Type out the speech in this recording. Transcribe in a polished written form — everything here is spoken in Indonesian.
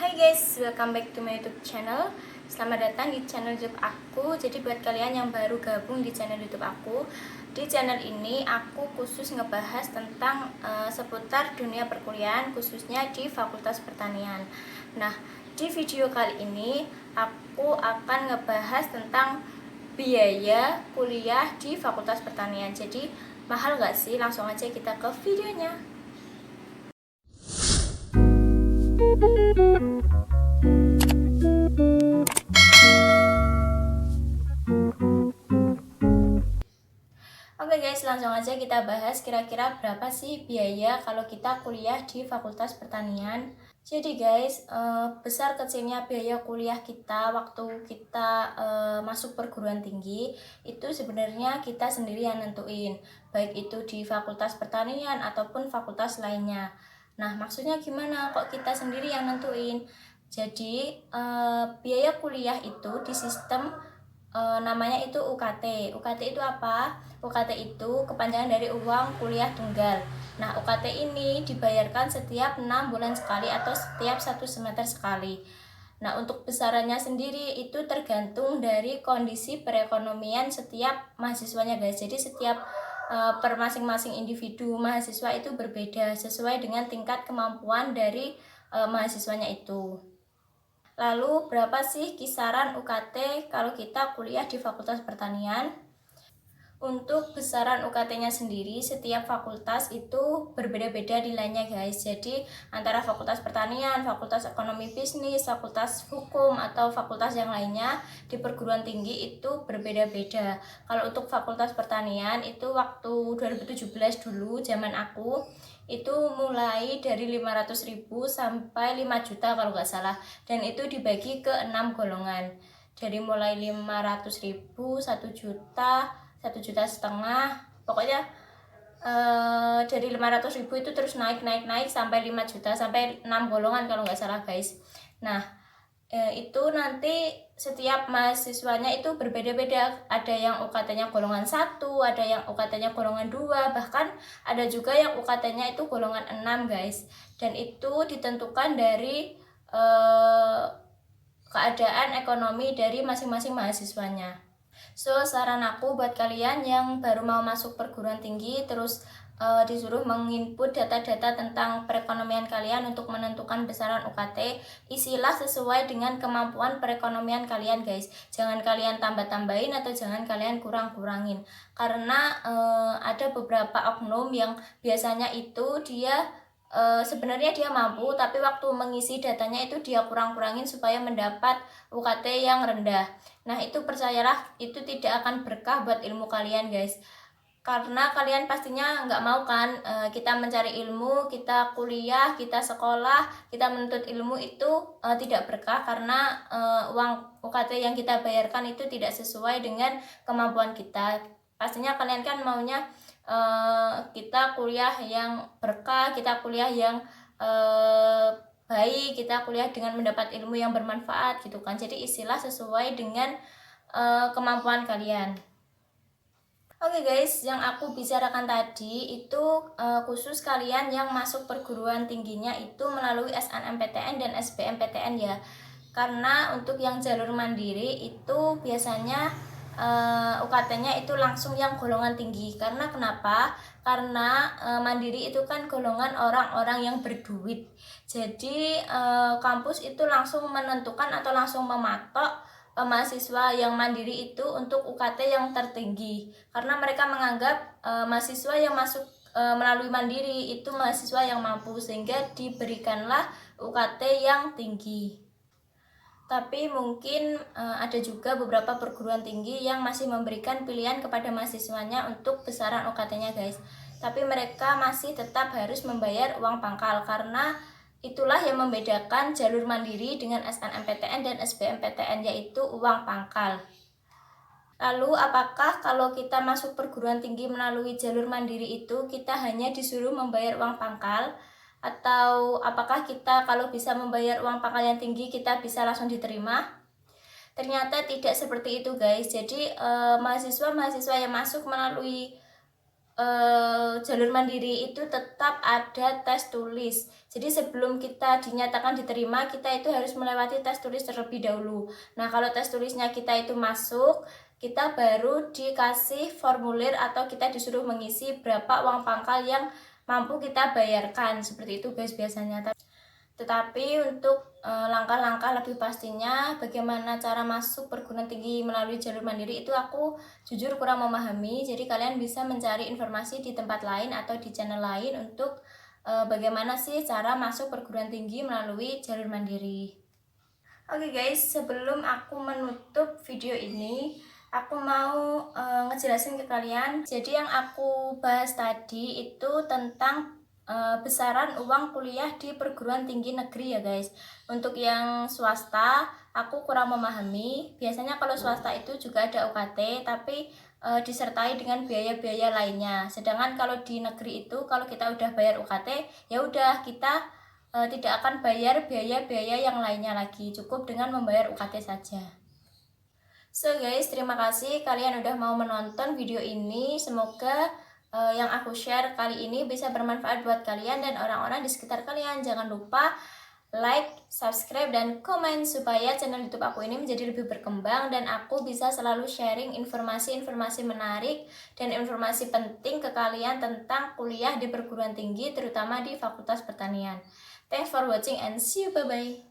Hai guys, welcome back to my YouTube channel. Selamat datang di channel YouTube aku. Jadi buat kalian yang baru gabung di channel YouTube aku, di channel ini aku khusus ngebahas tentang seputar dunia perkuliahan, khususnya di Fakultas Pertanian. Nah, di video kali ini aku akan ngebahas tentang biaya kuliah di Fakultas Pertanian. Jadi mahal gak sih? Langsung aja kita ke videonya. Oke guys, langsung aja kita bahas kira-kira berapa sih biaya kalau kita kuliah di Fakultas Pertanian. Jadi guys, besar kecilnya biaya kuliah kita waktu kita masuk perguruan tinggi itu sebenarnya kita sendiri yang nentuin, baik itu di Fakultas Pertanian ataupun fakultas lainnya. Nah, maksudnya gimana kok kita sendiri yang nentuin? Jadi biaya kuliah itu di sistem namanya itu UKT. UKT itu apa? UKT itu kepanjangan dari uang kuliah tunggal. Nah, UKT ini dibayarkan setiap 6 bulan sekali atau setiap 1 semester sekali. Nah, untuk besarannya sendiri itu tergantung dari kondisi perekonomian setiap mahasiswanya guys. Jadi setiap per masing-masing individu mahasiswa itu berbeda sesuai dengan tingkat kemampuan dari mahasiswanya itu. Lalu berapa sih kisaran UKT kalau kita kuliah di Fakultas Pertanian? Untuk besaran UKT-nya sendiri, setiap fakultas itu berbeda-beda nilainya guys. Jadi antara Fakultas Pertanian, Fakultas Ekonomi Bisnis, Fakultas Hukum, atau fakultas yang lainnya di perguruan tinggi itu berbeda-beda. Kalau untuk Fakultas Pertanian itu waktu 2017 dulu zaman aku itu mulai dari 500.000 sampai 5 juta kalau nggak salah, dan itu dibagi ke 6 golongan. Dari mulai 500.000, 1 juta, 1,5 juta, pokoknya dari 500.000 itu terus naik sampai 5 juta, sampai 6 golongan kalau nggak salah guys. Nah, itu nanti setiap mahasiswanya itu berbeda-beda, ada yang UKT-nya golongan 1, ada yang UKT-nya golongan 2, bahkan ada juga yang UKT-nya itu golongan 6 guys. Dan itu ditentukan dari keadaan ekonomi dari masing-masing mahasiswanya. So, saran aku buat kalian yang baru mau masuk perguruan tinggi terus disuruh menginput data-data tentang perekonomian kalian untuk menentukan besaran UKT, isilah sesuai dengan kemampuan perekonomian kalian guys. Jangan kalian tambah-tambahin atau jangan kalian kurang-kurangin, karena ada beberapa oknum yang biasanya itu dia sebenarnya dia mampu, tapi waktu mengisi datanya itu dia kurang-kurangin supaya mendapat UKT yang rendah. Nah, itu percayalah, itu tidak akan berkah buat ilmu kalian guys. Karena kalian pastinya nggak mau kan kita mencari ilmu, kita kuliah, kita sekolah, kita menuntut ilmu itu tidak berkah karena uang UKT yang kita bayarkan itu tidak sesuai dengan kemampuan kita. Pastinya kalian kan maunya kita kuliah yang berkah, kita kuliah yang baik, kita kuliah dengan mendapat ilmu yang bermanfaat gitu kan. Jadi isilah sesuai dengan kemampuan kalian. Oke guys, yang aku bicarakan tadi itu khusus kalian yang masuk perguruan tingginya itu melalui SNMPTN dan SBMPTN ya. Karena untuk yang jalur mandiri itu biasanya UKT-nya itu langsung yang golongan tinggi. Karena kenapa? Karena mandiri itu kan golongan orang-orang yang berduit. Jadi kampus itu langsung menentukan atau langsung mematok mahasiswa yang mandiri itu untuk UKT yang tertinggi, karena mereka menganggap mahasiswa yang masuk melalui mandiri itu mahasiswa yang mampu, sehingga diberikanlah UKT yang tinggi. Tapi mungkin ada juga beberapa perguruan tinggi yang masih memberikan pilihan kepada mahasiswanya untuk besaran UKT-nya guys. Tapi mereka masih tetap harus membayar uang pangkal, karena itulah yang membedakan jalur mandiri dengan SNMPTN dan SBMPTN, yaitu uang pangkal. Lalu apakah kalau kita masuk perguruan tinggi melalui jalur mandiri itu kita hanya disuruh membayar uang pangkal? Atau apakah kita kalau bisa membayar uang pangkal yang tinggi kita bisa langsung diterima? Ternyata tidak seperti itu guys. Jadi mahasiswa-mahasiswa yang masuk melalui jalur mandiri itu tetap ada tes tulis. Jadi sebelum kita dinyatakan diterima, kita itu harus melewati tes tulis terlebih dahulu. Nah, kalau tes tulisnya kita itu masuk, kita baru dikasih formulir atau kita disuruh mengisi berapa uang pangkal yang mampu kita bayarkan. Seperti itu guys biasanya. Tetapi untuk langkah-langkah lebih pastinya bagaimana cara masuk perguruan tinggi melalui jalur mandiri itu aku jujur kurang memahami. Jadi kalian bisa mencari informasi di tempat lain atau di channel lain untuk bagaimana sih cara masuk perguruan tinggi melalui jalur mandiri. Oke guys, sebelum aku menutup video ini, aku mau ngejelasin ke kalian. Jadi yang aku bahas tadi itu tentang besaran uang kuliah di perguruan tinggi negeri ya guys. Untuk yang swasta, aku kurang memahami. Biasanya kalau swasta itu juga ada UKT, tapi disertai dengan biaya-biaya lainnya. Sedangkan kalau di negeri itu, kalau kita udah bayar UKT, ya udah kita tidak akan bayar biaya-biaya yang lainnya lagi, cukup dengan membayar UKT saja. So guys, terima kasih kalian udah mau menonton video ini. Semoga yang aku share kali ini bisa bermanfaat buat kalian dan orang-orang di sekitar kalian. Jangan lupa like, subscribe, dan komen supaya channel YouTube aku ini menjadi lebih berkembang dan aku bisa selalu sharing informasi-informasi menarik dan informasi penting ke kalian tentang kuliah di perguruan tinggi, terutama di Fakultas Pertanian. Thanks for watching and see you, bye-bye.